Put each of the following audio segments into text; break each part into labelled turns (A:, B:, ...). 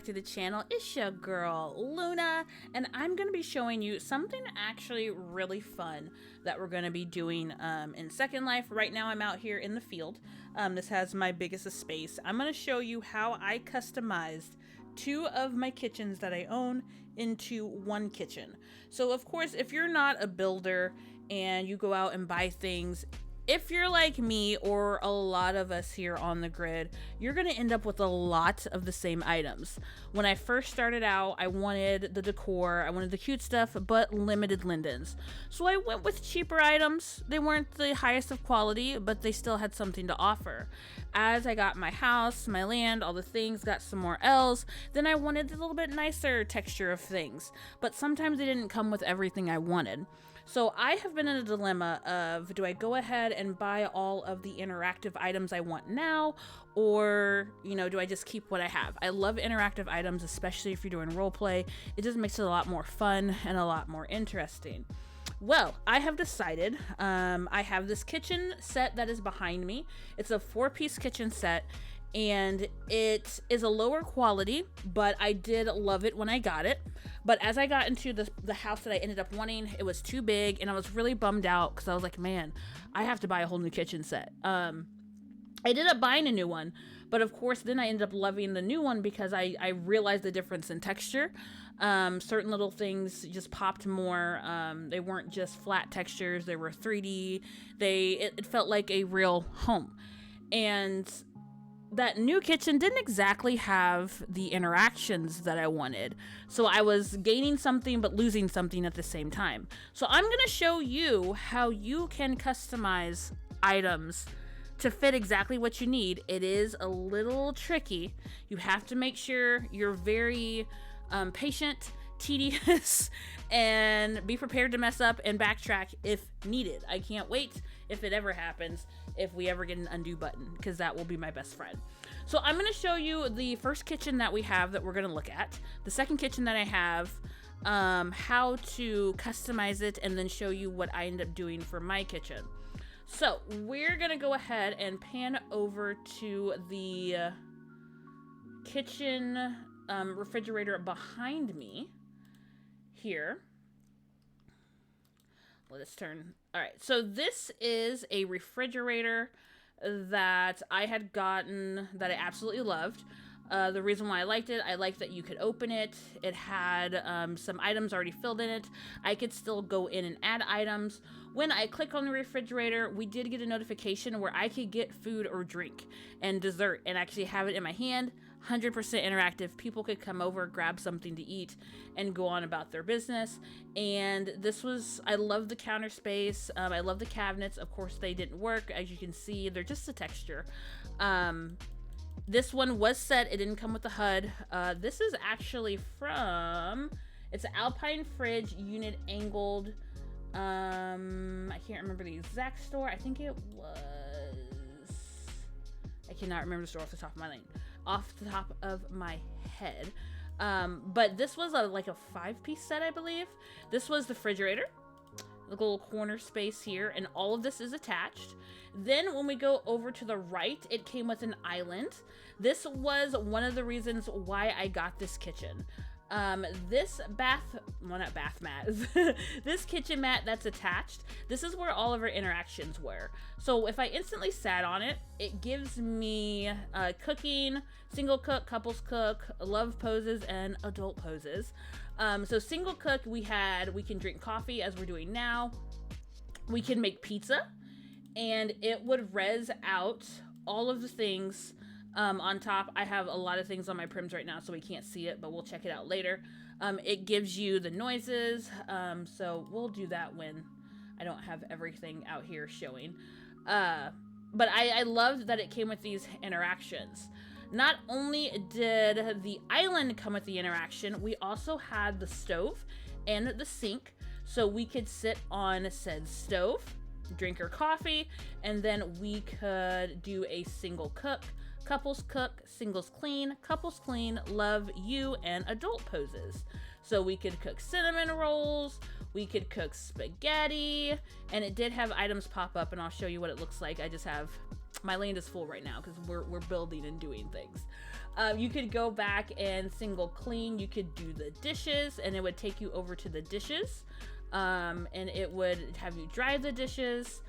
A: back to the channel. It's your girl Luna, and I'm going to be showing you something actually really fun that we're going to be doing in Second Life. Right now I'm out here in the field. This has my biggest space. I'm going to show you how I customized 2 of my kitchens that I own into 1 kitchen. So of course, if you're not a builder and you go out and buy things, if you're like me or a lot of us here on the grid, you're going to end up with a lot of the same items. When I first started out, I wanted the decor, I wanted the cute stuff, but limited lindens. So I went with cheaper items. They weren't the highest of quality, but they still had something to offer. As I got my house, my land, all the things, got some more L's, then I wanted a little bit nicer texture of things. But sometimes they didn't come with everything I wanted. So I have been in a dilemma of, do I go ahead and buy all of the interactive items I want now, or, do I just keep what I have? I love interactive items, especially if you're doing roleplay. It just makes it a lot more fun and a lot more interesting. Well, I have decided, I have this kitchen set that is behind me. It's a 4-piece kitchen set, and it is a lower quality, but I did love it when I got it. But as I got into the house that I ended up wanting, it was too big, and I was really bummed out because I was like, man, I have to buy a whole new kitchen set. I ended up buying a new one, but of course then I ended up loving the new one because I realized the difference in texture. Certain little things just popped more. They weren't just flat textures, they were 3D. It felt like a real home. And that new kitchen didn't exactly have the interactions that I wanted. So I was gaining something but losing something at the same time. So I'm going to show you how you can customize items to fit exactly what you need. It is a little tricky. You have to make sure you're very patient, tedious, and be prepared to mess up and backtrack if needed. I can't wait if it ever happens, if we ever get an undo button, because that will be my best friend. So I'm going to show you the first kitchen that we have that we're going to look at, the second kitchen that I have, how to customize it, and then show you what I end up doing for my kitchen. So we're going to go ahead and pan over to the kitchen refrigerator behind me here. Let us turn. All right, so this is a refrigerator that I had gotten that I absolutely loved. The reason why I liked it, I liked that you could open it. It had some items already filled in it. I could still go in and add items. When I click on the refrigerator, we did get a notification where I could get food or drink and dessert and actually have it in my hand. 100% interactive. People could come over, grab something to eat, and go on about their business. And this was, I love the counter space. I love the cabinets. Of course, they didn't work. As you can see, they're just a texture. This one was set. It didn't come with the HUD. This is actually from, it's an Alpine Fridge unit angled. I can't remember the exact store. I think it was, I cannot remember the store off the top of my head. But this was like a 5-piece set, I believe. This was the refrigerator, the little corner space here, and all of this is attached. Then when we go over to the right, it came with an island. This was one of the reasons why I got this kitchen. This not bath mat, this kitchen mat that's attached, this is where all of our interactions were. So if I instantly sat on it, it gives me cooking, single cook, couples cook, love poses, and adult poses. So single cook, we can drink coffee as we're doing now. We can make pizza, and it would res out all of the things. On top, I have a lot of things on my prims right now, so we can't see it, but we'll check it out later. It gives you the noises, so we'll do that when I don't have everything out here showing. But I loved that it came with these interactions. Not only did the island come with the interaction, we also had the stove and the sink, so we could sit on said stove, drink our coffee, and then we could do a single cook, couples cook, singles clean, couples clean, love you, and adult poses. So we could cook cinnamon rolls, we could cook spaghetti, and it did have items pop up, and I'll show you what it looks like. I just have my land is full right now because we're building and doing things. You could go back and single clean. You could do the dishes, and it would take you over to the dishes, and it would have you dry the dishes.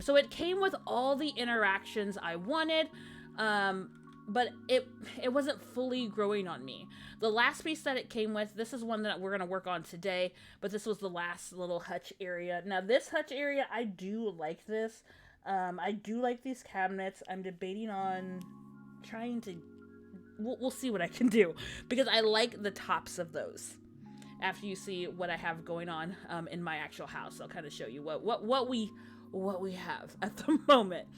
A: So it came with all the interactions I wanted, but it wasn't fully growing on me. The last piece that it came with, this is one that we're going to work on today, but this was the last little hutch area. Now this hutch area, I do like this. I do like these cabinets. I'm debating on trying to, we'll see what I can do, because I like the tops of those. After you see what I have going on in my actual house, I'll kind of show you what we have at the moment.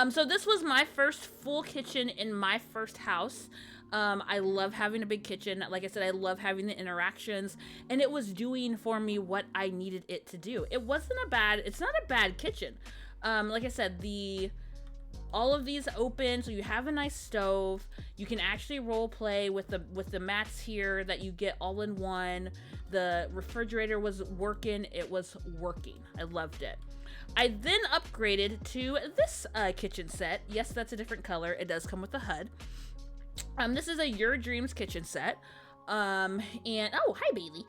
A: So this was my first full kitchen in my first house. I love having a big kitchen. Like I said, I love having the interactions, and it was doing for me what I needed it to do. It's not a bad kitchen. Like I said, all of these open, so you have a nice stove. You can actually role play with the mats here that you get all in one. The refrigerator was working. It was working. I loved it. I then upgraded to this kitchen set. Yes, that's a different color. It does come with a HUD. This is a Your Dreams kitchen set. And oh, hi Bailey.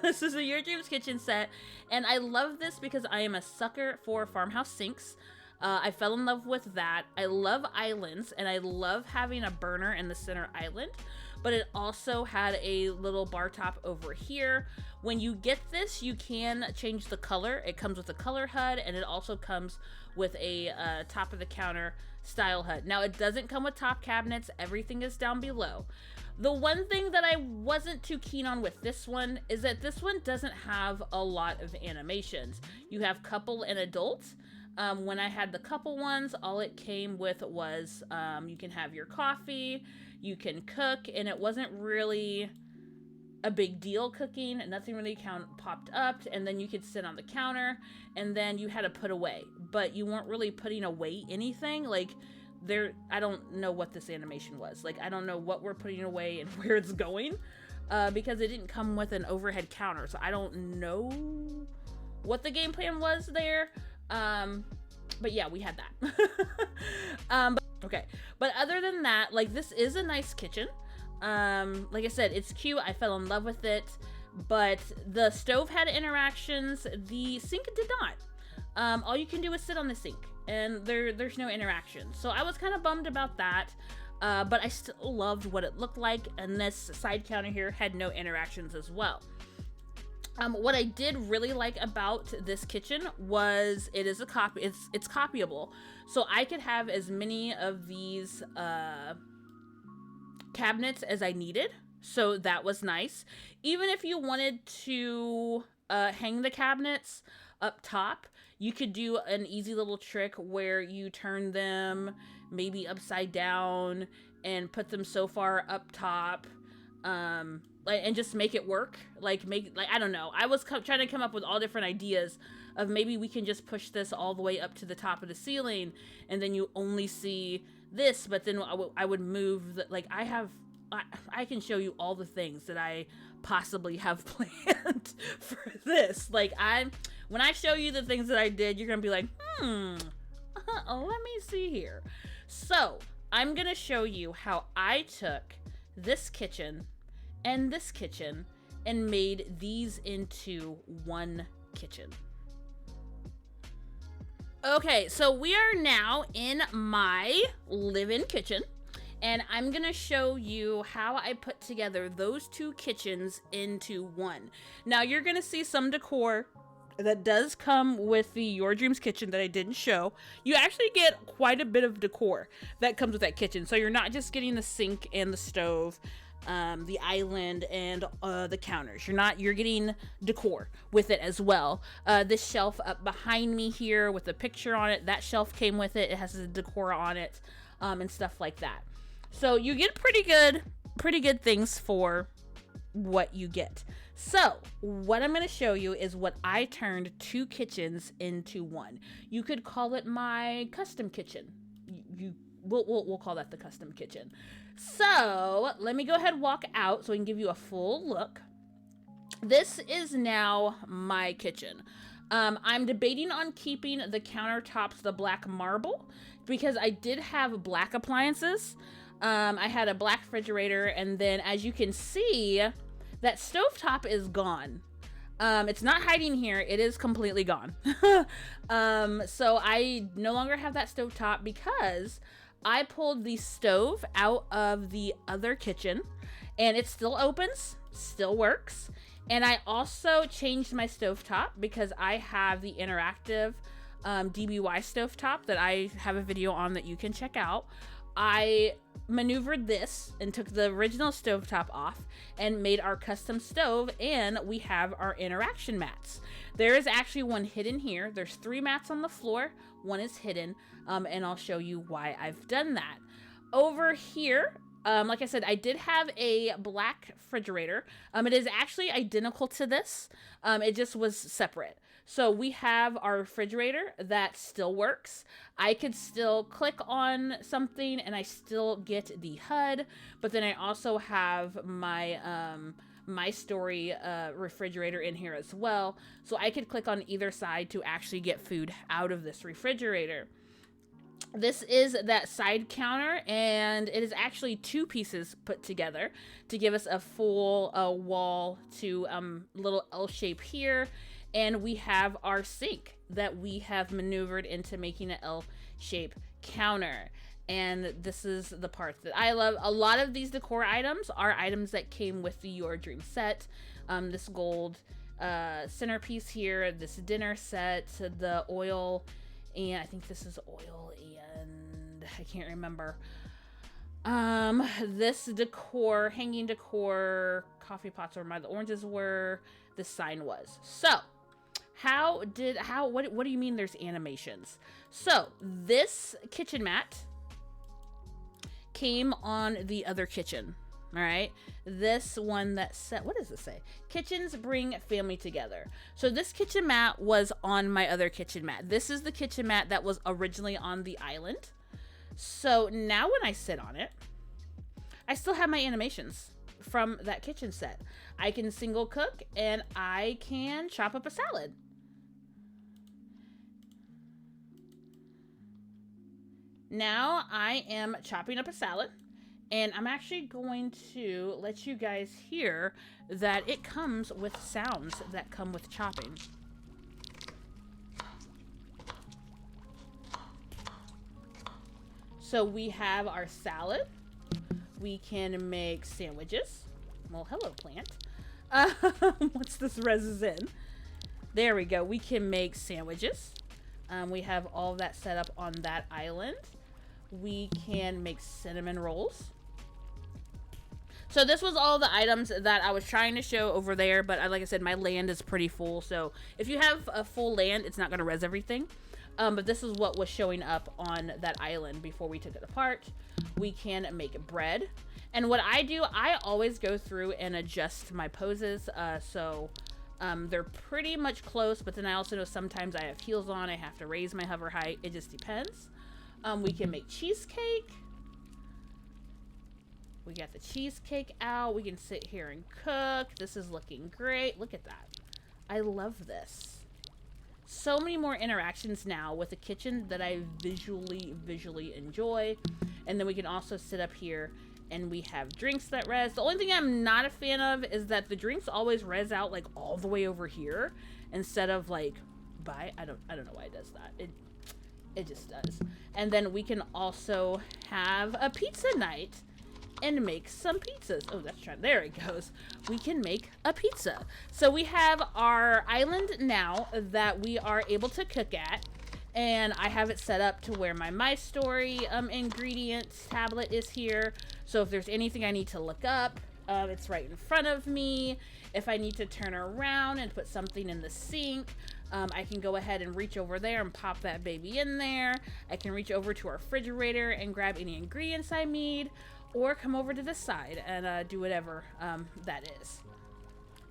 A: This is a Your Dreams kitchen set, and I love this because I am a sucker for farmhouse sinks. I fell in love with that. I love islands, and I love having a burner in the center island, but it also had a little bar top over here. When you get this, you can change the color. It comes with a color HUD, and it also comes with a top of the counter style HUD. Now it doesn't come with top cabinets. Everything is down below. The one thing that I wasn't too keen on with this one is that this one doesn't have a lot of animations. You have couple and adult. When I had the couple ones, all it came with was you can have your coffee, you can cook, and it wasn't really a big deal cooking. Nothing really popped up, and then you could sit on the counter, and then you had to put away, but you weren't really putting away anything. Like, I don't know what this animation was. Like, I don't know what we're putting away and where it's going, because it didn't come with an overhead counter, so I don't know what the game plan was there. But yeah, we had that. But other than that, like, this is a nice kitchen. Like I said, it's cute. I fell in love with it, but the stove had interactions. The sink did not. All you can do is sit on the sink, and there's no interaction. So I was kind of bummed about that. But I still loved what it looked like, and this side counter here had no interactions as well. What I did really like about this kitchen was it's copyable. So I could have as many of these cabinets as I needed. So that was nice. Even if you wanted to hang the cabinets up top, you could do an easy little trick where you turn them maybe upside down and put them so far up top, and just make it work. Like I don't know. I was trying to come up with all different ideas of maybe we can just push this all the way up to the top of the ceiling, and then you only see this. But then I would move I can show you all the things that I possibly have planned for this. Like, when I show you the things that I did, you're gonna be like, let me see here. So I'm gonna show you how I took this kitchen and this kitchen and made these into one kitchen. Okay, so we are now in my live-in kitchen, and I'm gonna show you how I put together those two kitchens into one. Now you're gonna see some decor that does come with the Your Dreams kitchen that I didn't show. You actually get quite a bit of decor that comes with that kitchen. So you're not just getting the sink and the stove, the island and the counters. You're getting decor with it as well. This shelf up behind me here with a picture on it, that shelf came with it. It has the decor on it, and stuff like that. So you get pretty good things for what you get. So what I'm going to show you is what I turned two kitchens into one. You could call it my custom kitchen. We'll call that the custom kitchen. So let me go ahead and walk out so I can give you a full look. This is now my kitchen. I'm debating on keeping the countertops the black marble because I did have black appliances. I had a black refrigerator, and then as you can see, that stovetop is gone. It's not hiding here. It is completely gone. So I no longer have that stovetop because I pulled the stove out of the other kitchen, and it still opens, still works. And I also changed my stovetop because I have the interactive DBY stovetop that I have a video on that you can check out. I maneuvered this and took the original stovetop off and made our custom stove, and we have our interaction mats. There is actually one hidden here. There's 3 mats on the floor. One is hidden, and I'll show you why I've done that. Over here, like I said, I did have a black refrigerator. It is actually identical to this. It just was separate. So we have our refrigerator that still works. I could still click on something and I still get the HUD, but then I also have my my story refrigerator in here as well. So I could click on either side to actually get food out of this refrigerator. This is that side counter, and it is actually 2 pieces put together to give us a full wall to little L shape here. And we have our sink that we have maneuvered into making an L shape counter. And this is the part that I love. A lot of these decor items are items that came with the Your Dream set. This gold centerpiece here, this dinner set, the oil, and I think this is oil and I can't remember. This decor, hanging decor, coffee pots where the oranges were, this sign was. So what do you mean there's animations? So this kitchen mat came on the other kitchen. All right, this one that said, what does it say? Kitchens bring family together. So this kitchen mat was on my other kitchen mat. This is the kitchen mat that was originally on the island. So now when I sit on it, I still have my animations from that kitchen set. I can single cook and I can chop up a salad. Now I am chopping up a salad, and I'm actually going to let you guys hear that it comes with sounds that come with chopping. So we have our salad. We can make sandwiches. Well, hello, plant. Once this res is in. There we go. We can make sandwiches. We have all that set up on that island. We can make cinnamon rolls. So this was all the items that I was trying to show over there, but like I said, my land is pretty full. So if you have a full land, it's not going to res everything. But this is what was showing up on that island before we took it apart. We can make bread. And what I do, I always go through and adjust my poses. So they're pretty much close, but then I also know sometimes I have heels on. I have to raise my hover height. It just depends. We can make cheesecake. We got the cheesecake out. We can sit here and cook. This is looking great. Look at that. I love this. So many more interactions now with the kitchen that I visually enjoy. And then we can also sit up here and we have drinks that res. The only thing I'm not a fan of is that the drinks always res out like all the way over here instead of like by, I don't know why it does that. It just does. And then we can also have a pizza night and make some pizzas. Oh, that's right. There it goes. We can make a pizza. So we have our island now that we are able to cook at. And I have it set up to where my story ingredients tablet is here. So if there's anything I need to look up, it's right in front of me. If I need to turn around and put something in the sink, I can go ahead and reach over there and pop that baby in there. I can reach over to our refrigerator and grab any ingredients I need, or come over to this side and do whatever that is.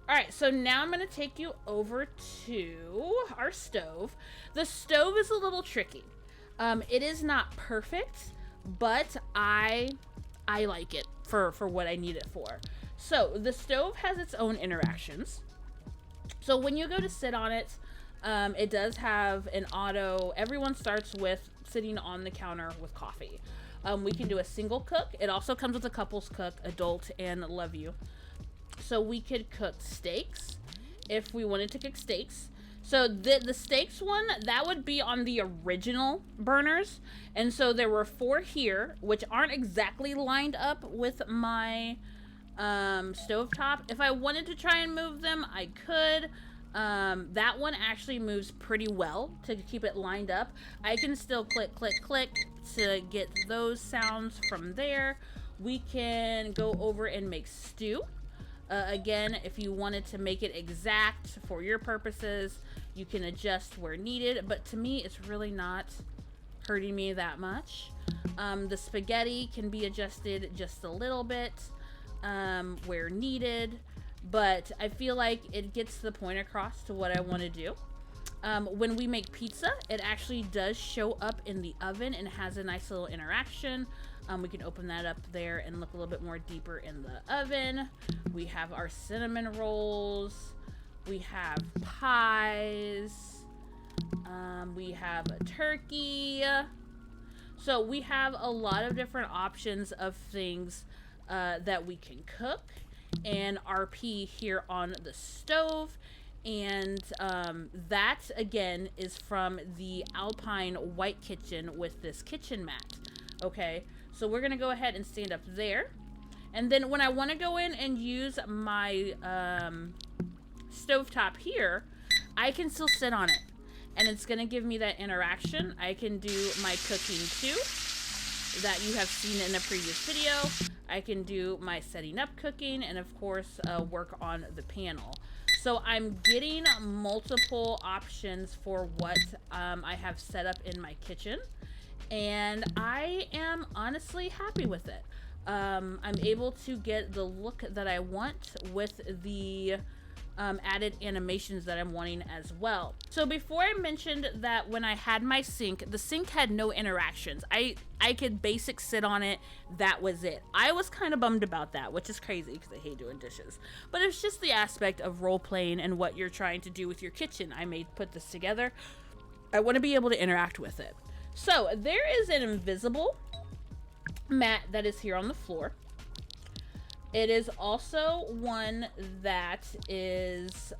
A: All right, so now I'm gonna take you over to our stove. The stove is a little tricky. It is not perfect, but I like it for what I need it for. So the stove has its own interactions. So when you go to sit on it, It does have an auto. Everyone starts with sitting on the counter with coffee. We can do a single cook. It also comes with a couples cook, adult and love you. So we could cook steaks if we wanted to cook steaks. So the steaks one, that would be on the original burners. And so there were 4 here, which aren't exactly lined up with my stovetop. If I wanted to try and move them, I could. That one actually moves pretty well to keep it lined up. I can still click, click, click to get those sounds from there. We can go over and make stew. Again, if you wanted to make it exact for your purposes, you can adjust where needed, but to me, it's really not hurting me that much. The spaghetti can be adjusted just a little bit where needed, but I feel like it gets the point across to what I want to do. When we make pizza, it actually does show up in the oven and has a nice little interaction. We can open that up there and look a little bit more deeper in the oven. We have our cinnamon rolls. We have pies. We have a turkey. So we have a lot of different options of things that we can cook and RP here on the stove. And that, again, is from the Alpine White Kitchen with this kitchen mat. Okay, so we're going to go ahead and stand up there. And then when I want to go in and use my stovetop here, I can still sit on it. And it's going to give me that interaction. I can do my cooking too, that you have seen in a previous video. I can do my setting up cooking and, of course, work on the panel. So I'm getting multiple options for what I have set up in my kitchen. And I am honestly happy with it. I'm able to get the look that I want with the added animations that I'm wanting as well. So before I mentioned that when I had my sink, the sink had no interactions. I could basic sit on it. That was it. I was kind of bummed about that, which is crazy because I hate doing dishes. But it's just the aspect of role playing and what you're trying to do with your kitchen. I may put this together. I want to be able to interact with it. So there is an invisible mat that is here on the floor. It is also one that is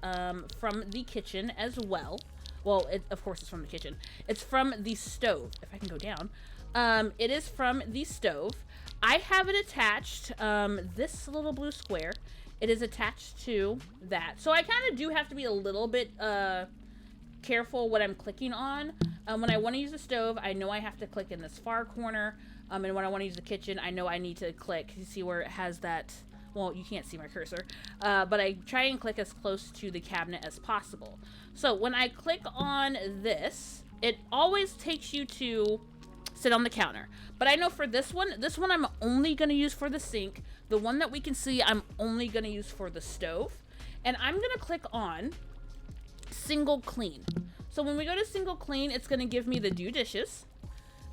A: from the kitchen as well. Well, of course it's from the kitchen. It's from the stove. If I can go down. It is from the stove. I have it attached, this little blue square. It is attached to that. So I kind of do have to be a little bit careful what I'm clicking on. When I want to use the stove, I know I have to click in this far corner. And when I want to use the kitchen, I know I need to click. You see where it has that, well, you can't see my cursor, but I try and click as close to the cabinet as possible. So when I click on this, it always takes you to sit on the counter. But I know for this one I'm only going to use for the sink. The one that we can see, I'm only going to use for the stove. And I'm going to click on single clean. So when we go to single clean, it's going to give me the do dishes.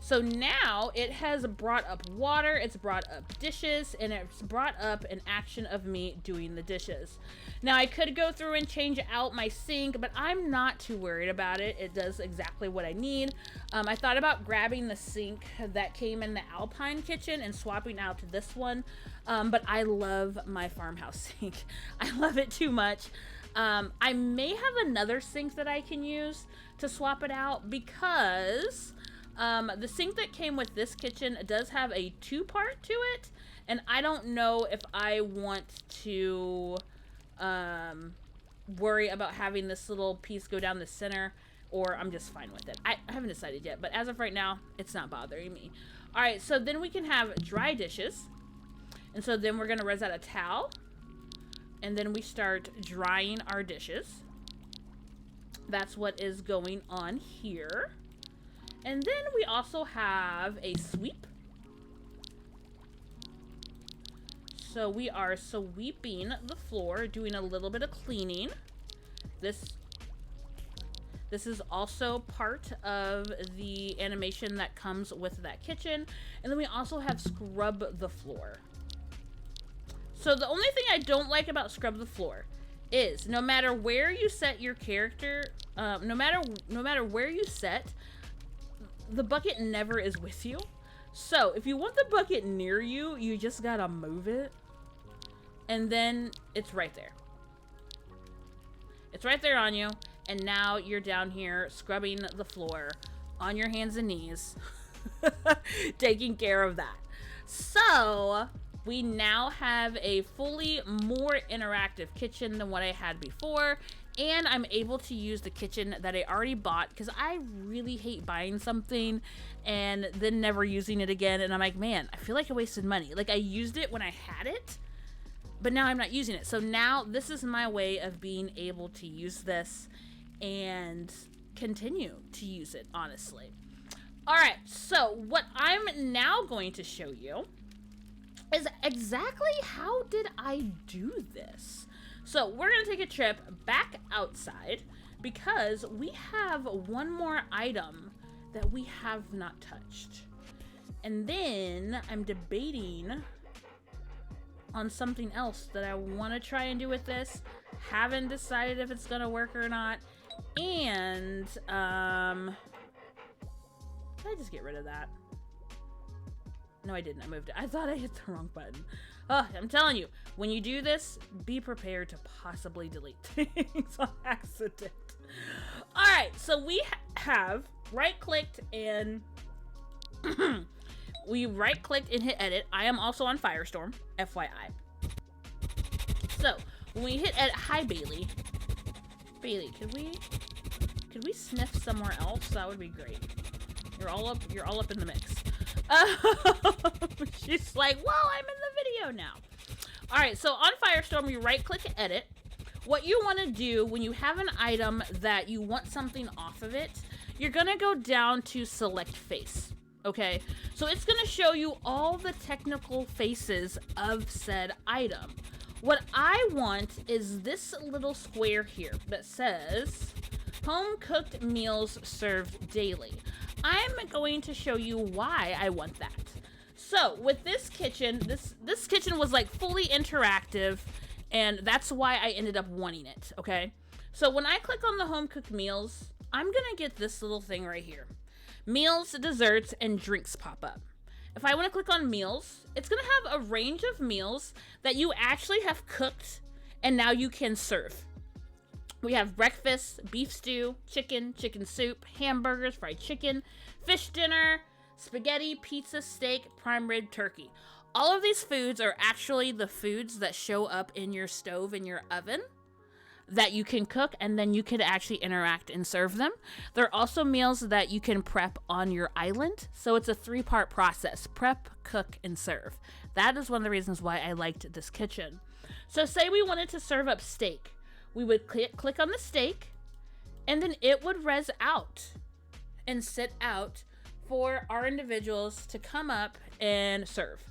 A: So now it has brought up water, it's brought up dishes, and it's brought up an action of me doing the dishes. Now I could go through and change out my sink, but I'm not too worried about it. It does exactly what I need. I thought about grabbing the sink that came in the Alpine kitchen and swapping out to this one, but I love my farmhouse sink. I love it too much. I may have another sink that I can use to swap it out because the sink that came with this kitchen does have a 2-part to it, and I don't know if I want to worry about having this little piece go down the center, or I'm just fine with it. I haven't decided yet, but as of right now, it's not bothering me. All right, so then we can have dry dishes, and so then we're gonna res out a towel, and then we start drying our dishes. That's what is going on here. And then we also have a sweep. So we are sweeping the floor, doing a little bit of cleaning. This is also part of the animation that comes with that kitchen. And then we also have scrub the floor. So the only thing I don't like about scrub the floor is no matter where you set your character, no matter where you set, the bucket never is with you. So if you want the bucket near you, you just gotta move it, and then it's right there. It's right there on you, and now you're down here scrubbing the floor on your hands and knees, taking care of that. So we now have a fully more interactive kitchen than what I had before, and I'm able to use the kitchen that I already bought, because I really hate buying something and then never using it again, and I'm like, man, I feel like I wasted money. Like, I used it when I had it, but now I'm not using it. So now this is my way of being able to use this and continue to use it, honestly. All right, so what I'm now going to show you is exactly how did I do this. So we're gonna take a trip back outside because we have one more item that we have not touched. And then I'm debating on something else that I want to try and do with this. Haven't decided if it's gonna work or not. And did I just get rid of that? No, I didn't. I moved it. I thought I hit the wrong button. Oh, I'm telling you, when you do this, be prepared to possibly delete things on accident. All right, so we have right-clicked and we right-clicked and hit edit. I am also on Firestorm, FYI. So when we hit edit, hi Bailey. Bailey, could we sniff somewhere else? That would be great. You're all up in the mix. She's like, well, I'm in the video now. All right, so on Firestorm, you right-click edit. What you want to do when you have an item that you want something off of it, you're gonna go down to select face. Okay, so it's gonna show you all the technical faces of said item. What I want is this little square here that says home cooked meals served daily. I'm going to show you why I want that. So with this kitchen, this kitchen was like fully interactive, and that's why I ended up wanting it, okay? So when I click on the home cooked meals, I'm gonna get this little thing right here. Meals, desserts, and drinks pop up. If I want to click on meals, it's gonna have a range of meals that you actually have cooked and now you can serve. We have breakfast, beef stew, chicken, chicken soup, hamburgers, fried chicken, fish dinner, spaghetti, pizza, steak, prime rib, turkey. All of these foods are actually the foods that show up in your stove and your oven that you can cook, and then you can actually interact and serve them. There are also meals that you can prep on your island. So it's a 3-part process: prep, cook, and serve. That is one of the reasons why I liked this kitchen. So say we wanted to serve up steak. We would click on the steak, and then it would res out and sit out for our individuals to come up and serve.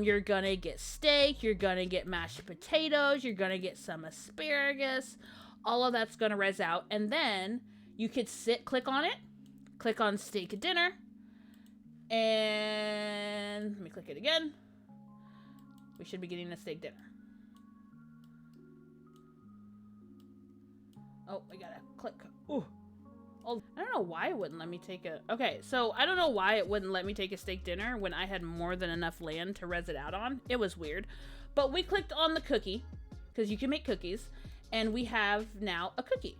A: You're gonna get steak, you're gonna get mashed potatoes, you're gonna get some asparagus. All of that's gonna res out, and then you could click on it, click on steak dinner, and let me click it again. We should be getting a steak dinner. Oh, I gotta click. Ooh. Oh, I don't know why it wouldn't let me take a... Okay, so I don't know why it wouldn't let me take a steak dinner when I had more than enough land to res it out on. It was weird. But we clicked on the cookie, because you can make cookies, and we have now a cookie.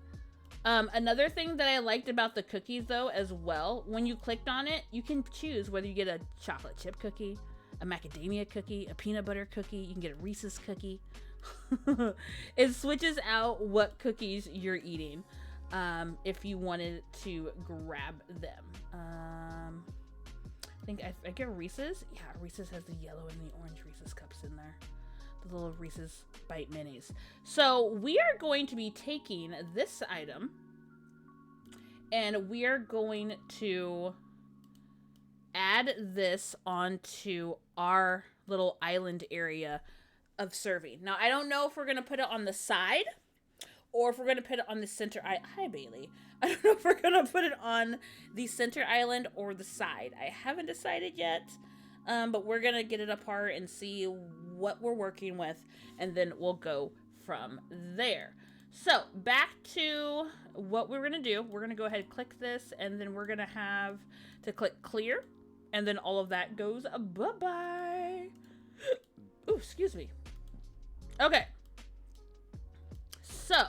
A: Another thing that I liked about the cookies, though, as well, when you clicked on it, you can choose whether you get a chocolate chip cookie, a macadamia cookie, a peanut butter cookie. You can get a Reese's cookie. It switches out what cookies you're eating. If you wanted to grab them. I think I get Reese's. Yeah, Reese's has the yellow and the orange Reese's cups in there. The little Reese's Bite Minis. So we are going to be taking this item and we are going to add this onto our little island area of serving. Now, I don't know if we're going to put it on the side or if we're going to put it on the center island. Hi, Bailey. I don't know if we're going to put it on the center island or the side. I haven't decided yet, but we're going to get it apart and see what we're working with, and then we'll go from there. So back to what we're going to do. We're going to go ahead and click this, and then we're going to have to click clear, and then all of that goes bye-bye. Ooh, excuse me. Okay. So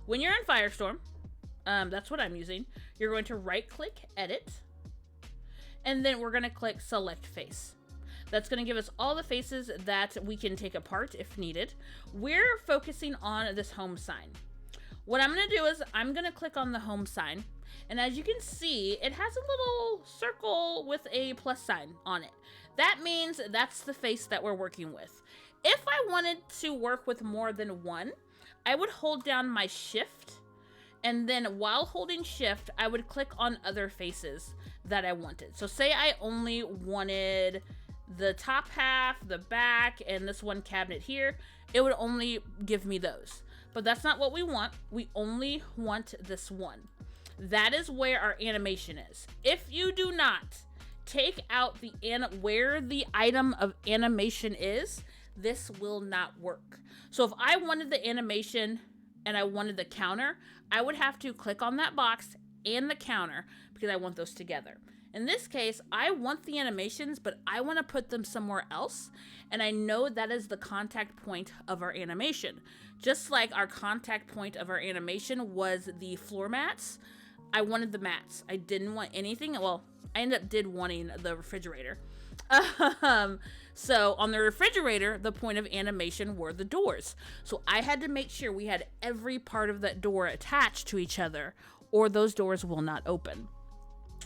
A: when you're in Firestorm, that's what I'm using. You're going to right-click edit, and then we're going to click select face. That's going to give us all the faces that we can take apart if needed. We're focusing on this home sign. What I'm going to do is I'm going to click on the home sign. And as you can see, it has a little circle with a plus sign on it. That means that's the face that we're working with. If I wanted to work with more than one, I would hold down my shift. And then while holding shift, I would click on other faces that I wanted. So say I only wanted the top half, the back, and this one cabinet here, it would only give me those. But that's not what we want. We only want this one. That is where our animation is. If you do not take out where the item of animation is, this will not work. So if I wanted the animation and I wanted the counter, I would have to click on that box and the counter because I want those together. In this case, I want the animations, but I want to put them somewhere else. And I know that is the contact point of our animation. Just like our contact point of our animation was the floor mats, I wanted the mats. I didn't want anything. Well, I ended up wanting the refrigerator. So on the refrigerator, the point of animation were the doors. So I had to make sure we had every part of that door attached to each other, or those doors will not open.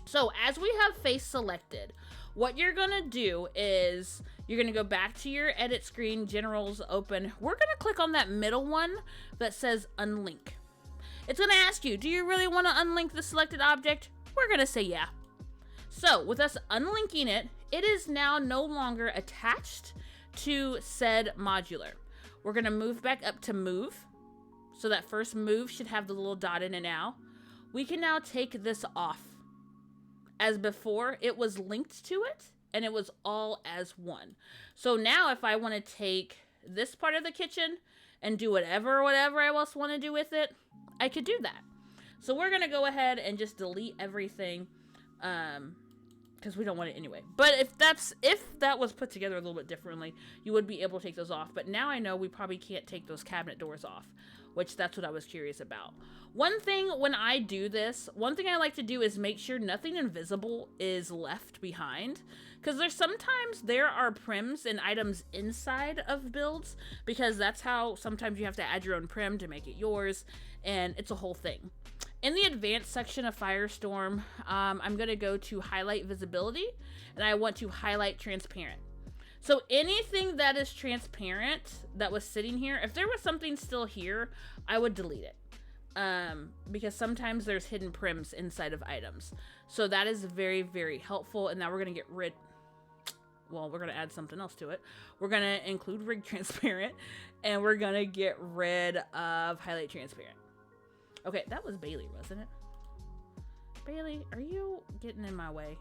A: So as we have face selected, what you're going to do is you're going to go back to your edit screen, generals open. We're going to click on that middle one that says unlink. It's going to ask you, do you really want to unlink the selected object? We're going to say yeah. So with us unlinking it, it is now no longer attached to said modular. We're going to move back up to move. So that first move should have the little dot in it now. We can now take this off. As before, it was linked to it, and it was all as one. So now if I want to take this part of the kitchen and do whatever I else want to do with it, I could do that. So we're going to go ahead and just delete everything, because we don't want it anyway. But if that was put together a little bit differently, you would be able to take those off. But now I know we probably can't take those cabinet doors off, which that's what I was curious about. One thing when I do this, one thing I like to do is make sure nothing invisible is left behind. Because sometimes there are prims and items inside of builds, because that's how sometimes you have to add your own prim to make it yours, and it's a whole thing. In the advanced section of Firestorm, I'm going to go to highlight visibility, and I want to highlight transparent. So anything that is transparent that was sitting here, if there was something still here, I would delete it. Because sometimes there's hidden prims inside of items. So that is very, very helpful. And now we're going to get rid... Well, we're going to add something else to it. We're going to include rig transparent, and we're going to get rid of highlight transparent. Okay, that was Bailey, wasn't it? Bailey, are you getting in my way?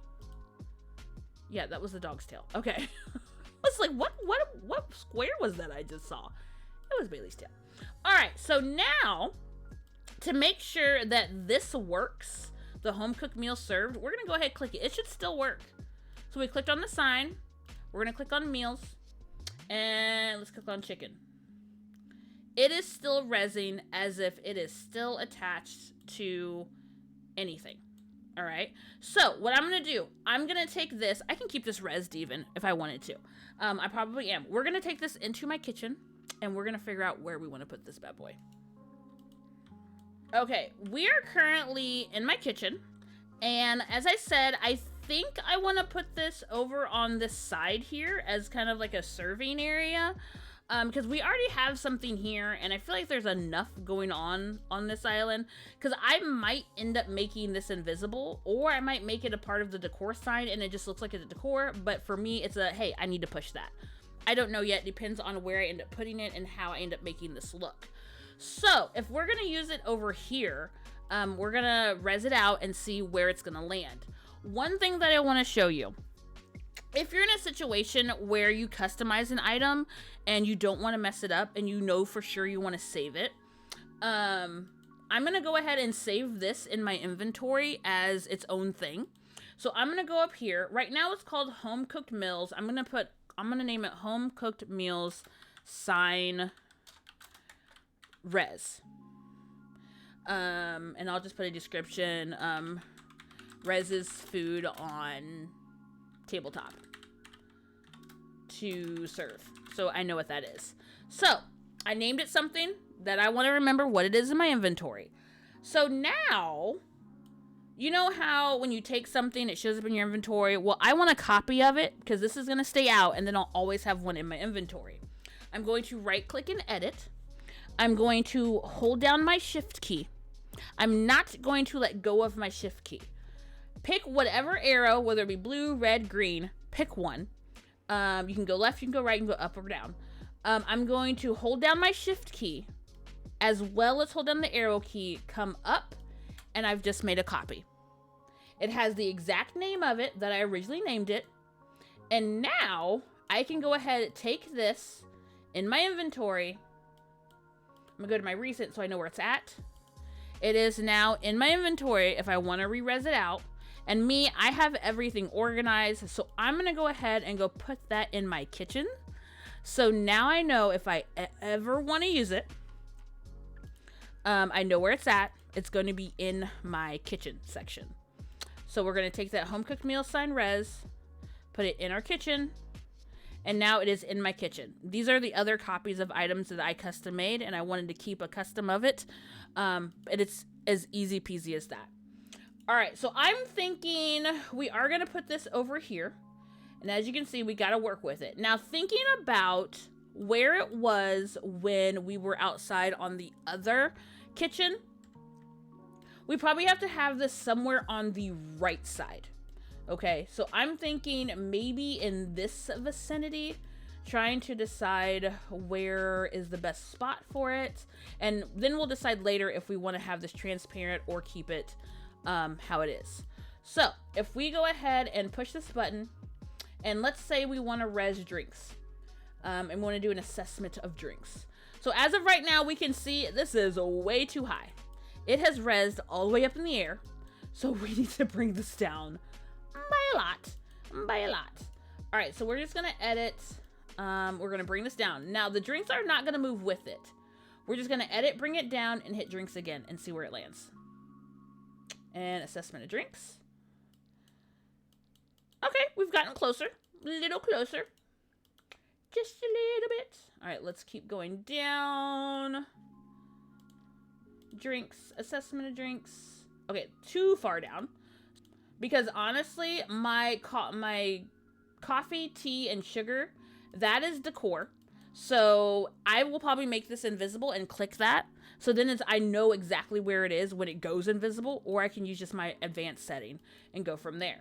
A: Yeah, that was the dog's tail. Okay. I was like, what square was that I just saw? It was Bailey's tail. All right, so now to make sure that this works, the home cooked meal served, we're gonna go ahead and click it. It should still work. So we clicked on the sign. We're gonna click on meals, and let's click on chicken. It is still resing as if it is still attached to anything. All right. So what I'm going to do, I'm going to take this. I can keep this resed even if I wanted to. I probably am. We're going to take this into my kitchen, and we're going to figure out where we want to put this bad boy. Okay. We are currently in my kitchen. And as I said, I think I want to put this over on this side here as kind of like a serving area. Because we already have something here, and I feel like there's enough going on this island, because I might end up making this invisible, or I might make it a part of the decor sign and it just looks like it's a decor. But for me, it's a, hey, I need to push that. I don't know yet. Depends on where I end up putting it and how I end up making this look. So if we're going to use it over here, we're going to res it out and see where it's going to land. One thing that I want to show you if you're in a situation where you customize an item and you don't want to mess it up and you know for sure you want to save it, I'm going to go ahead and save this in my inventory as its own thing. So I'm going to go up here. Right now it's called Home Cooked Meals. I'm going to name it Home Cooked Meals sign res. And I'll just put a description. Res's food on tabletop to serve. So I know what that is. So I named it something that I want to remember what it is in my inventory. So now, you know how when you take something, it shows up in your inventory? Well, I want a copy of it because this is going to stay out and then I'll always have one in my inventory. I'm going to right click and edit. I'm going to hold down my shift key. I'm not going to let go of my shift key. Pick whatever arrow, whether it be blue, red, green, pick one. You can go left, you can go right, you can go up or down. I'm going to hold down my shift key as well as hold down the arrow key, come up, and I've just made a copy. It has the exact name of it that I originally named it. And now I can go ahead and take this in my inventory. I'm gonna go to my recent so I know where it's at. It is now in my inventory if I want to re-res it out. And me, I have everything organized. So I'm gonna go ahead and go put that in my kitchen. So now I know if I ever want to use it, I know where it's at. It's going to be in my kitchen section. So we're going to take that Home Cooked Meal sign res, put it in our kitchen, and now it is in my kitchen. These are the other copies of items that I custom made, and I wanted to keep a custom of it. And it's as easy peasy as that. All right, so I'm thinking we are going to put this over here. And as you can see, we got to work with it. Now, thinking about where it was when we were outside on the other kitchen, we probably have to have this somewhere on the right side. Okay, so I'm thinking maybe in this vicinity, trying to decide where is the best spot for it. And then we'll decide later if we want to have this transparent or keep it how it is. So if we go ahead and push this button, and let's say we want to res drinks, and we want to do an assessment of drinks. So as of right now, we can see this is way too high. It has resed all the way up in the air. So we need to bring this down by a lot. All right, so we're just going to edit. We're going to bring this down. Now, the drinks are not going to move with it. We're just going to edit, bring it down, and hit drinks again and see where it lands. And assessment of drinks. Okay, we've gotten closer. A little closer. Just a little bit. All right, let's keep going down. Drinks. Assessment of drinks. Okay, too far down. Because honestly, my coffee, tea, and sugar, that is decor. So I will probably make this invisible and click that. So then I know exactly where it is when it goes invisible, or I can use just my advanced setting and go from there.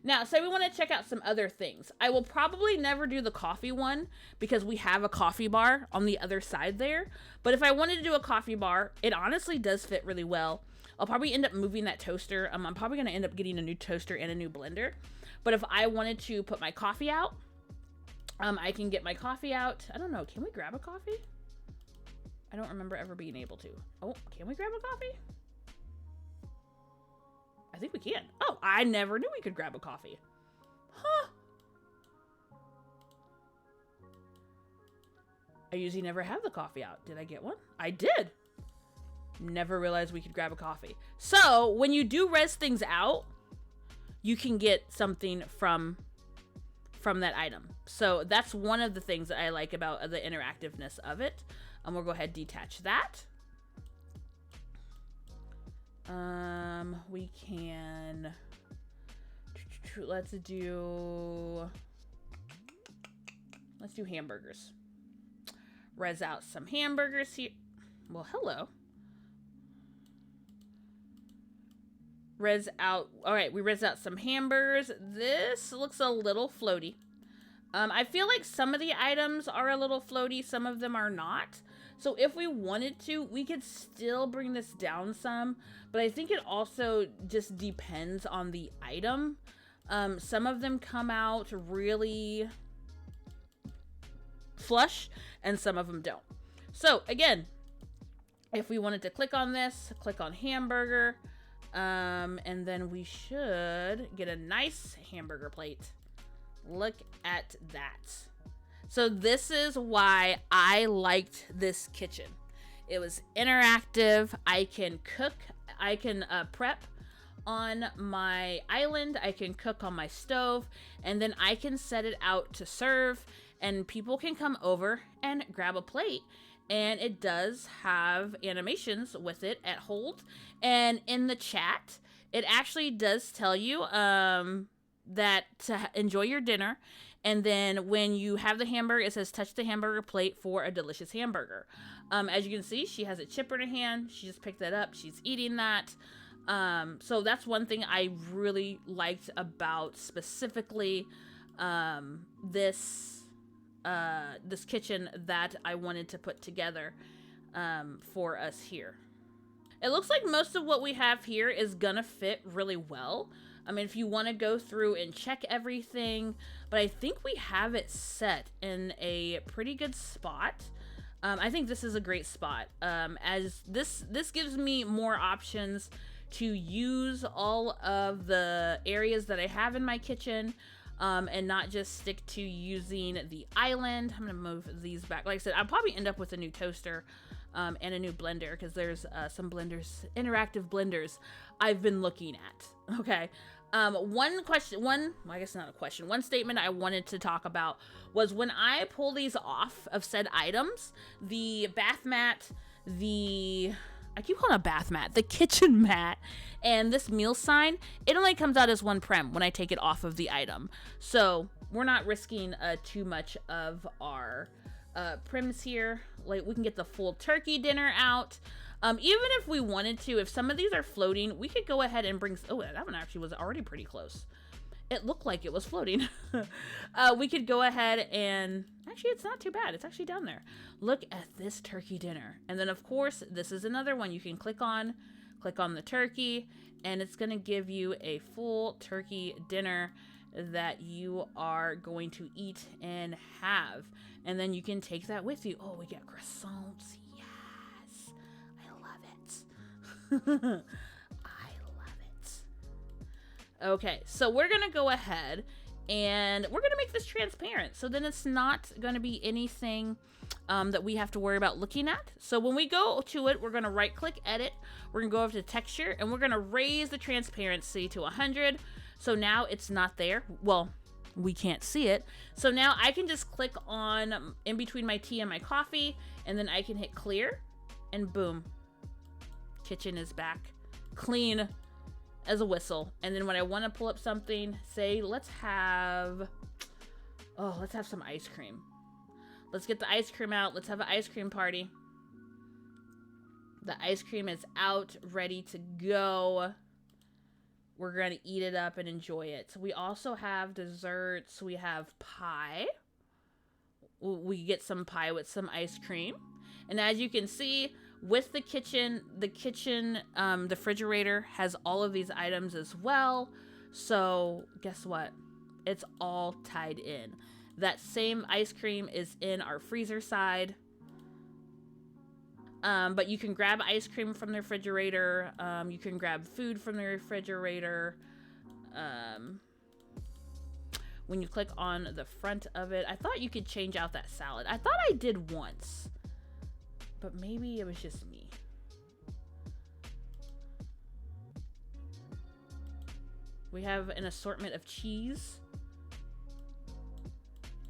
A: Now, say we want to check out some other things. I will probably never do the coffee one because we have a coffee bar on the other side there. But if I wanted to do a coffee bar, it honestly does fit really well. I'll probably end up moving that toaster. I'm probably going to end up getting a new toaster and a new blender. But if I wanted to put my coffee out, I can get my coffee out. I don't know. Can we grab a coffee? I don't remember ever being able to. Oh, can we grab a coffee? I think we can. Oh, I never knew we could grab a coffee. Huh. I usually never have the coffee out. Did I get one? I did. Never realized we could grab a coffee. So when you do res things out, you can get something from that item. So that's one of the things that I like about the interactiveness of it. We'll go ahead and detach that. We can, let's do hamburgers. Res out some hamburgers here. Well, hello. Res out, all right, we res out some hamburgers. This looks a little floaty. I feel like some of the items are a little floaty, some of them are not. So if we wanted to, we could still bring this down some, but I think it also just depends on the item. Some of them come out really flush and some of them don't. So again, if we wanted to click on this, click on hamburger, and then we should get a nice hamburger plate. Look at that. So this is why I liked this kitchen. It was interactive. I can cook, I can prep on my island, I can cook on my stove, and then I can set it out to serve, and people can come over and grab a plate. And it does have animations with it at hold. And in the chat, it actually does tell you that to enjoy your dinner. And then when you have the hamburger, it says touch the hamburger plate for a delicious hamburger. As you can see, she has a chipper in her hand. She just picked that up. She's eating that. So that's one thing I really liked about specifically this kitchen that I wanted to put together for us here. It looks like most of what we have here is gonna fit really well. I mean, if you want to go through and check everything, but I think we have it set in a pretty good spot. I think this is a great spot, as this gives me more options to use all of the areas that I have in my kitchen, and not just stick to using the island. I'm gonna move these back. Like I said, I'll probably end up with a new toaster and a new blender, because there's some blenders, interactive blenders I've been looking at. Okay. One statement I wanted to talk about was when I pull these off of said items, the bath mat, I keep calling it a bath mat, the kitchen mat, and this meal sign, it only comes out as one prem when I take it off of the item. So we're not risking too much of our prims here. Like, we can get the full turkey dinner out. Even if we wanted to, if some of these are floating, we could go ahead and bring, oh, that one actually was already pretty close. It looked like it was floating. We could go ahead and, actually, it's not too bad. It's actually down there. Look at this turkey dinner. And then, of course, this is another one you can click on the turkey, and it's going to give you a full turkey dinner that you are going to eat and have. And then you can take that with you. Oh, we get croissants. Yes. I love it. Okay, so we're gonna go ahead and we're gonna make this transparent, so then it's not gonna be anything that we have to worry about looking at. So when we go to it, we're gonna right click edit, we're gonna go over to texture, and we're gonna raise the transparency to 100. So now it's not there. Well, we can't see it. So now I can just click on in between my tea and my coffee, and then I can hit clear, and boom, kitchen is back clean as a whistle. And then when I want to pull up something, say let's have some ice cream. Let's get the ice cream out. Let's have an ice cream party. The ice cream is out, ready to go. We're gonna eat it up and enjoy it. So we also have desserts. We have pie. We get some pie with some ice cream. And as you can see, with the kitchen, the refrigerator has all of these items as well. So guess what? It's all tied in. That same ice cream is in our freezer side. But you can grab ice cream from the refrigerator. You can grab food from the refrigerator. When you click on the front of it, I thought you could change out that salad. I thought I did once, but maybe it was just me. We have an assortment of cheese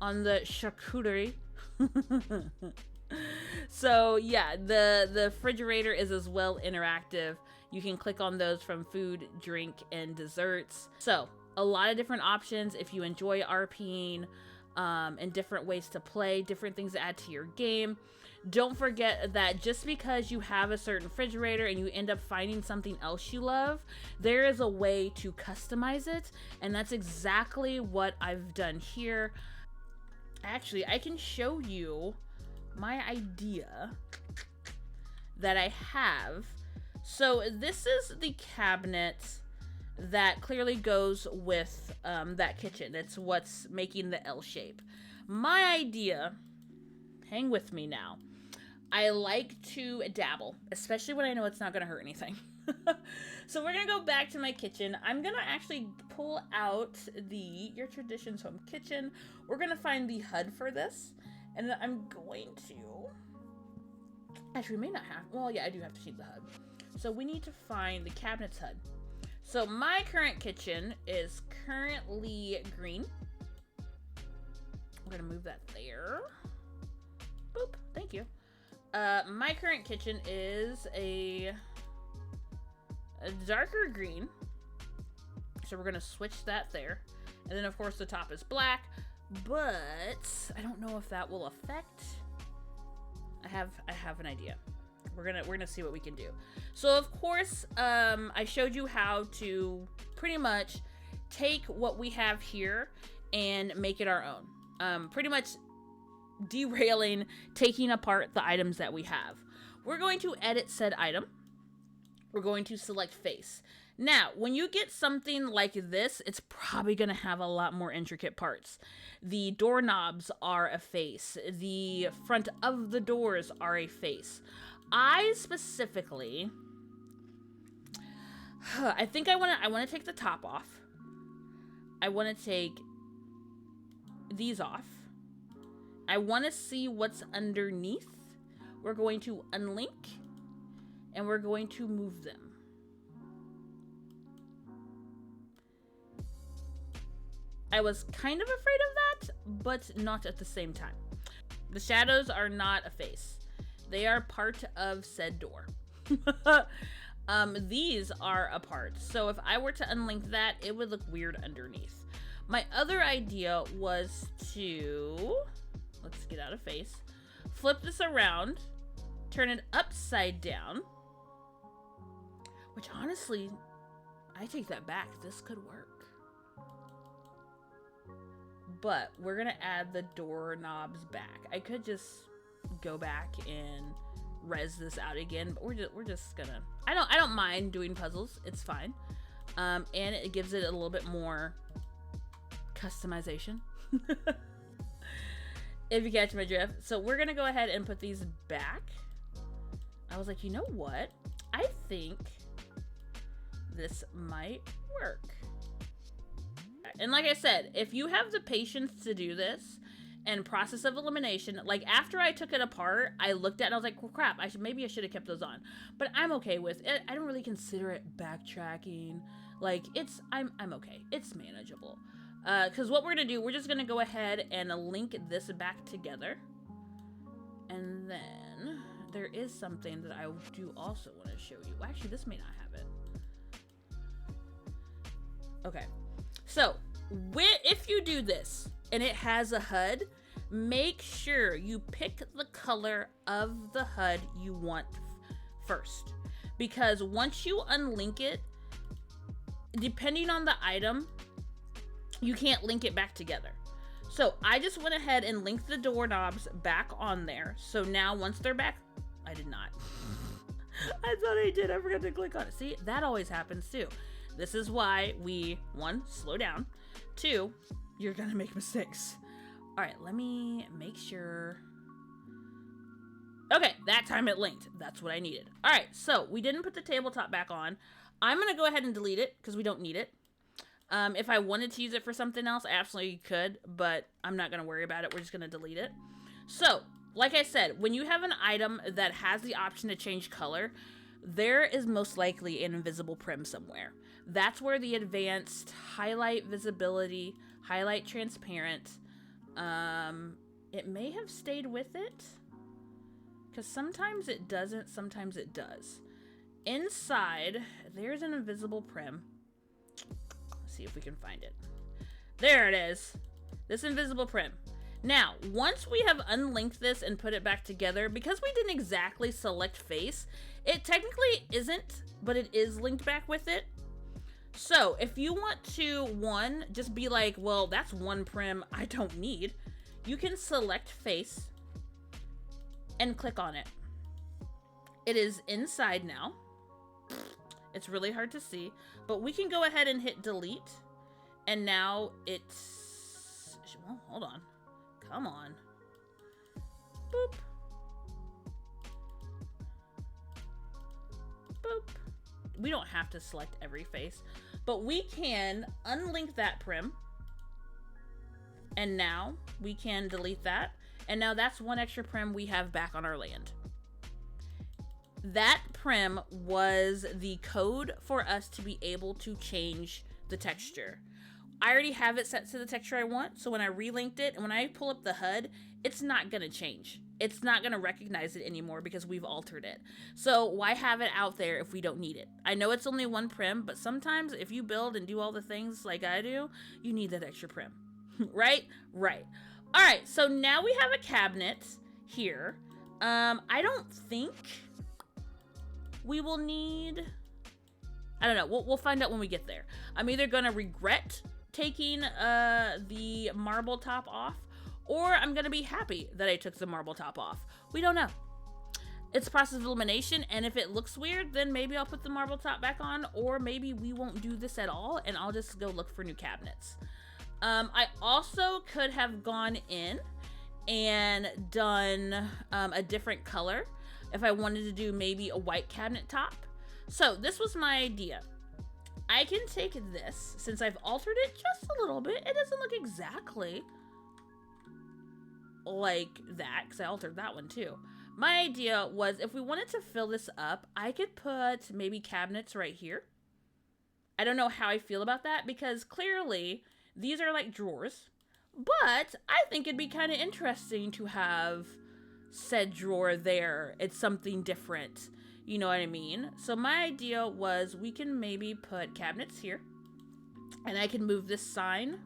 A: on the charcuterie. So yeah, the refrigerator is as well interactive. You can click on those from food, drink, and desserts. So a lot of different options if you enjoy RPing, and different ways to play, different things to add to your game. Don't forget that just because you have a certain refrigerator and you end up finding something else you love, there is a way to customize it, and that's exactly what I've done here. Actually, I can show you my idea that I have. So this is the cabinet that clearly goes with that kitchen. It's what's making the L shape. My idea, hang with me now, I like to dabble, especially when I know it's not going to hurt anything. So we're going to go back to my kitchen. I'm going to actually pull out Your Traditions Home Kitchen. We're going to find the HUD for this. And then I'm going to... Actually, we may not have... Well, yeah, I do have to change the HUD. So we need to find the cabinets HUD. So my current kitchen is currently green. We're going to move that there. Boop. Thank you. My current kitchen is a darker green. So we're going to switch that there. And then, of course, the top is black. But I don't know if that will affect... I have an idea. We're gonna see what we can do. So of course, I showed you how to pretty much take what we have here and make it our own. Pretty much derailing, taking apart the items that we have. We're going to edit said item. We're going to select face. Now, when you get something like this, it's probably going to have a lot more intricate parts. The doorknobs are a face. The front of the doors are a face. I specifically, I think I want to take the top off. I want to take these off. I want to see what's underneath. We're going to unlink and we're going to move them. I was kind of afraid of that, but not at the same time. The shadows are not a face. They are part of said door. These are a part. So if I were to unlink that, it would look weird underneath. My other idea was to, let's get out of face, flip this around, turn it upside down, which honestly, I take that back. This could work. But we're gonna add the doorknobs back. I could just go back and res this out again, but we're just gonna. I don't mind doing puzzles. It's fine, and it gives it a little bit more customization. If you catch my drift. So we're gonna go ahead and put these back. I was like, you know what? I think this might work. And like I said, if you have the patience to do this and process of elimination, like after I took it apart, I looked at it and I was like, well, crap, maybe I should have kept those on. But I'm okay with it. I don't really consider it backtracking. Like I'm okay. It's manageable. Because what we're gonna do, we're just gonna go ahead and link this back together. And then there is something that I do also want to show you. Well, actually, this may not have it. Okay. So, if you do this and it has a HUD, make sure you pick the color of the HUD you want first. Because once you unlink it, depending on the item, you can't link it back together. So I just went ahead and linked the doorknobs back on there. So now once they're back, I did not. I thought I did. I forgot to click on it. See, that always happens too. This is why we, 1, slow down. 2, you're gonna make mistakes. All right, let me make sure. Okay, that time it linked. That's what I needed. All right, so we didn't put the tabletop back on. I'm gonna go ahead and delete it because we don't need it. If I wanted to use it for something else, I absolutely could, but I'm not gonna worry about it. We're just gonna delete it. So, like I said, when you have an item that has the option to change color, there is most likely an invisible prim somewhere. That's where the advanced highlight visibility, highlight transparent, it may have stayed with it, because sometimes it doesn't, sometimes it does. Inside, there's an invisible prim. Let's see if we can find it. There it is. This invisible prim. Now, once we have unlinked this and put it back together, because we didn't exactly select face, it technically isn't, but it is linked back with it. So if you want to, just be like, well, that's one prim I don't need, you can select face and click on it. It is inside now. It's really hard to see, but we can go ahead and hit delete. And now it's, well, hold on. Come on. Boop. Boop. We don't have to select every face, but we can unlink that prim. And now we can delete that. And now that's one extra prim we have back on our land. That prim was the code for us to be able to change the texture. I already have it set to the texture I want, so when I relinked it, and when I pull up the HUD, it's not gonna change. It's not gonna recognize it anymore because we've altered it. So why have it out there if we don't need it? I know it's only one prim, but sometimes if you build and do all the things like I do, you need that extra prim, right? Right. All right, so now we have a cabinet here. I don't think we will need, I don't know, we'll find out when we get there. I'm either gonna regret taking the marble top off, or I'm gonna be happy that I took the marble top off. We don't know. It's a process of elimination, and if it looks weird, then maybe I'll put the marble top back on, or maybe we won't do this at all, and I'll just go look for new cabinets. I also could have gone in and done a different color if I wanted to do maybe a white cabinet top. So this was my idea. I can take this, since I've altered it just a little bit. It doesn't look exactly like that, because I altered that one too. My idea was if we wanted to fill this up, I could put maybe cabinets right here. I don't know how I feel about that, because clearly these are like drawers, but I think it'd be kind of interesting to have said drawer there. It's something different. You know what I mean? So my idea was we can maybe put cabinets here, and I can move this sign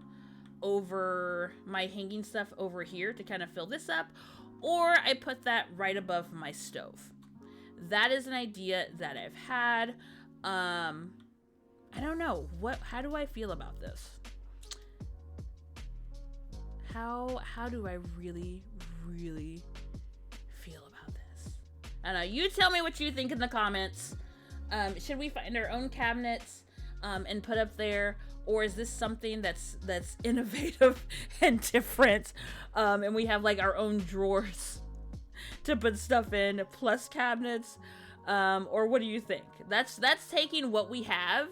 A: over my hanging stuff over here to kind of fill this up, or I put that right above my stove. That is an idea that I've had. I don't know. How do I feel about this? How do I really feel about this? I don't know. You tell me what you think in the comments. Should we find our own cabinets and put up there, or is this something that's innovative and different, and we have like our own drawers to put stuff in plus cabinets, or what do you think? That's taking what we have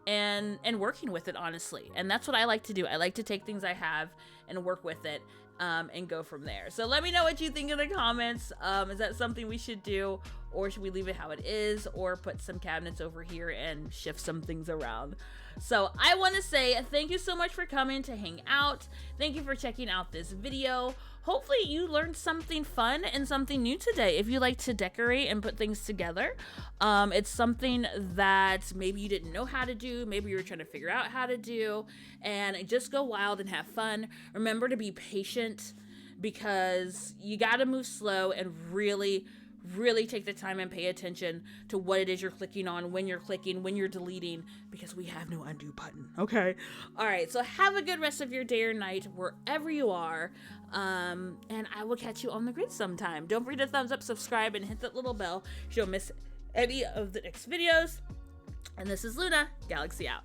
A: and working with it, honestly. And that's what I like to do. I like to take things I have and work with it, and go from there. So let me know what you think in the comments. Is that something we should do, or should we leave it how it is, or put some cabinets over here and shift some things around? So I want to say thank you so much for coming to hang out. Thank you for checking out this video. Hopefully you learned something fun and something new today. If you like to decorate and put things together, it's something that maybe you didn't know how to do, maybe you were trying to figure out how to do, and just go wild and have fun. Remember to be patient, because you got to move slow and really take the time and pay attention to what it is you're clicking on, when you're clicking, when you're deleting, because we have no undo button. Okay. All right. So have a good rest of your day or night wherever you are. And I will catch you on the grid sometime. Don't forget to thumbs up, subscribe, and hit that little bell so you don't miss any of the next videos. And this is Luna, Galaxy out.